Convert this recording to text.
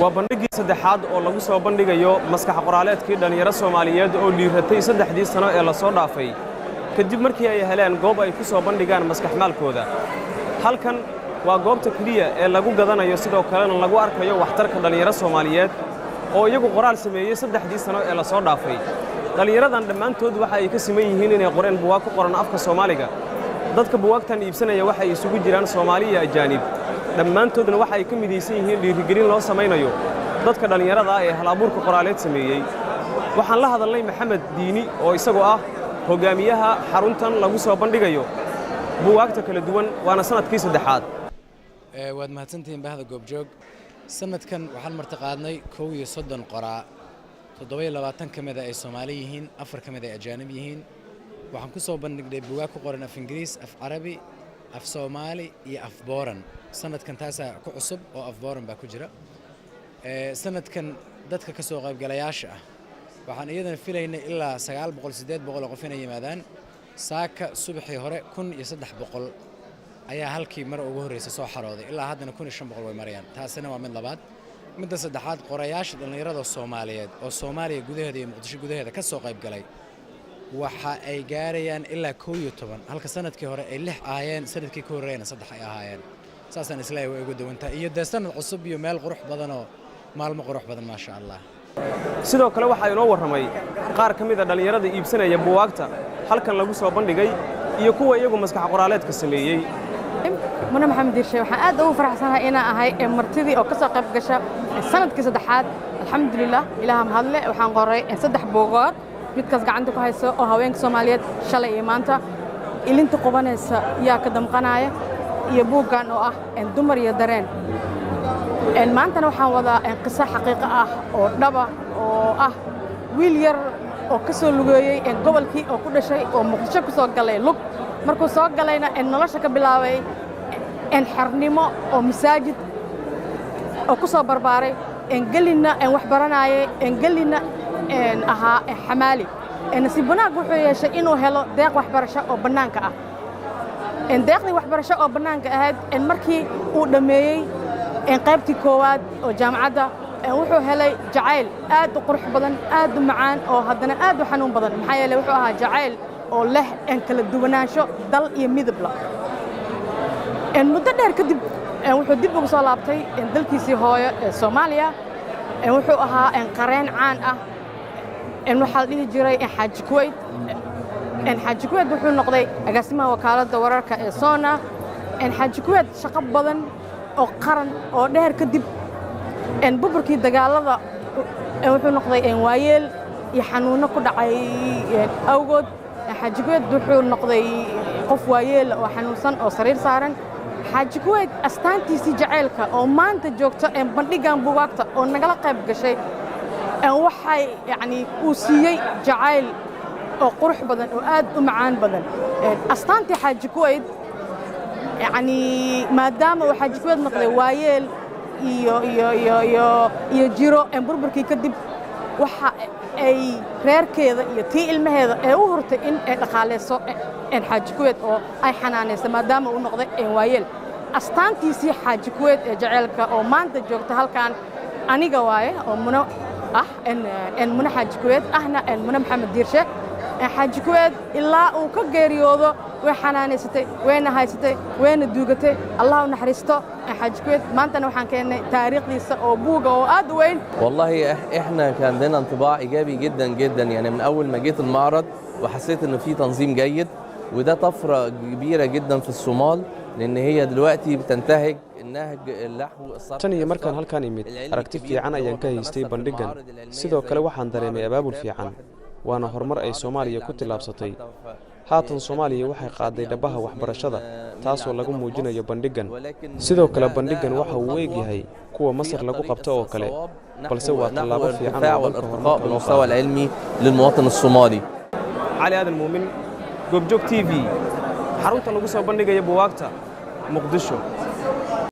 waa bandhigii saddexaad oo lagu soo bandhigayo maskax qoraaleedkii dhalinyaro Soomaaliyeed oo dhiiratay 3 sano ee la soo dhaafay kadib markii ay heleen goob ay ku soo bandhigaan maskax maalkooda. Halkan waa goobta kaliya ee lagu gadanayo sidoo kalena lagu arkayo waxtarka dhalinyaro Soomaaliyeed oo iyagu qoraal sameeyay 3 sano ee la soo dhaafay. dhalinyaradan dhammaantood waxa ay ka siman yihiin inay qoreen buugaag ku qoran afka Soomaaliga. dadka buugaagtan iibsanaya waxa ay isugu jiraan Soomaali iyo ajaanib. dhammaantoodna waxa ay ka midaysan yihiin dhiirigelin loo samaynayo dadka dhalinyarada ah ee hal-abuurka qoraaleed sameeyay. waxaan la hadalnay Maxamed Diini oo isagoo ah hogaamiyaha xaruntan lagu soo bandhigayo buugaagta kala duwan waana sanadkii saddexaad. waad mahadsantihiin bahda goobjoog. sanadkan waxaan martiqaadnay 31 qoraa 27 kamid ah ay Soomaali yihiin 4 kamid ah ajaanib yihiin. waxaan ku soo bandhignay buugaag ku qoran af Ingiriis, af Carabi, af Soomaali iyo af Booran. sanadkan taasa ku cusub oo af Booran baa ku jira. sanadkan dadka ka soo qaybgalayaasha ah waxaan iyadana filaynay ilaa 900-800 qof inay yimaadaan. saaka subaxii hore 1300 ayaa halkii mar ugu horeysay soo xarooday ilaa haddana 1500 way marayaan. taasina waa mid labaad. midda saddexaad qorayaasha dhalinyarada Soomaaliyeed oo Soomaaliya gudaheeda iyo Muqdisho gudaheeda ka soo qayb galay waxa ay gaarayaan ilaa 11 halka sanadkii hore ay 6 ahaayeen, sanadkii ka horeeyna 3 ay ahaayeen. saasaan islaahay way ugu dawantaa iyo sanad cusub iyo meel qurux badan oo maalmo qurux badan ma sha Allah. sidoo kale waxa inoo warramay qaar ka mid ah dhalinyarada iibsanaya buugaagta halkan lagu soo bandhigay iyo kuwa iyagu maskax qoraaleedka sameeyay. Muna Maxamed Diirshe waxaan aad ugu faraxsanahay inaan ahay martidii oo ka soo qayb gasha sanadkii saddexaad. alxamdulillah ilaaha mahadle waxaan qoray 3 buugood midkaas gacanta ku hayso oo haweenka Soomaaliyeed shalay iyo maanta ilinta qubanaysa yaa ka damqanaya iyo buugan oo ah dumar iyo dareen. maantana waxaan wadaa qiso xaqiiqo ah oo dhaba oo ah wiil yar oo ka soo lugeeyay gobolkii oo ku dhashay oo Muqdisho ku soo galay lug markuu soo galayna nolosha ka bilaabay xarnimo oo masaajid oo ku soo barbaaray gelina wax baranayay gelina ahaa xamaali. nasiib wanaag wuxuu yeeshay inuu helo deeq waxbarasho oo bannaanka ah. deeqdii waxbarasho oo bannaanka ahayd markii uu dhameeyay qaybtii koowaad oo jaamacadda wuxuu helay jacayl aad u qurux badan, aad u macaan oo haddana aad u xanuun badan. maxaa yeelay wuxuu ahaa jacayl oo leh kala duwanaansho dal iyo midab la. muddo dheer kadib wuxuu dib ugu soo laabtay dalkiisii hooyo ee Soomaaliya. wuxuu ahaa qareen caan ah waxaa la dhihi jiray Xaaji Kuwait. Xaaji Kuwait wuxuu noqday agaasimaha wakaaladda wararka ee Sona. Xaaji Kuwait shaqo badan oo qaran oo dheer kadib burburkii dagaalada wuxuu noqday waayeel iyo xanuuno ku dhacay awgood. Xaaji Kuwait wuxuu noqday qof waayeel oo xanuunsan oo sariir saaran. Xaaji Kuwait astaantiisii jaceylka oo maanta joogto bandhigan buugaagta oo nagala qayb gashay waxay uu siiyey jacayl oo qurux badan oo aad u macaan badan. astaantii Xaaji Kuwait maadaama uu Xaaji Kuwait noqday waayeel iyo jiro burburkii kadib waxa ay reerkeeda iyo tii ilmaheeda ee u hurtay in ay dhaqaaleyso Xaaji Kuwait oo ay xanaaneyso maadaama uu noqday waayeel. astaantiisii Xaaji Kuwait ee jaceylka oo maanta joogta halkan aniga waaye oo Muna ah Muna Xaaji Kuwait ahna Muna Maxamed Diirshe. Xaaji Kuwait ilaa uu ka geeriyoodo way xanaaneysatay, wayna haysatay, wayna duugatay. Allah u naxariisto Xaaji Kuwait. maantana waxaan keenay taariikhdiisa oo buuga oo aad u weyn. والله احنا كان عندنا انطباع ايجابي جدا جدا يعني من اول ما جيت المعرض وحسيت انه في تنظيم جيد وده طفره كبيره جدا في الصومال لان هي دلوقتي بتنتهج النهج النحو الصرف. tan iyo markaan halkaan imid aragti fiican ayaan ka haystay bandhigan. sidoo kale waxaan dareemay abaabul fiican waana horumar ay Soomaaliya ku tilaabsatay. haatan Soomaaliya waxay qaaday dhabaha waxbarashada taasoo lagu muujinayo bandhigan. sidoo kale bandhigan waxa uu eegyahay kuwa Masar lagu qabto oo kale balse waa tallaabo fiican oo الارتقاء بالمستوى العلمي للمواطن الصومالي. علي آدم مومن goobjoog TV xarunta lagu soo bandhigayo buugaagta Muqdisho.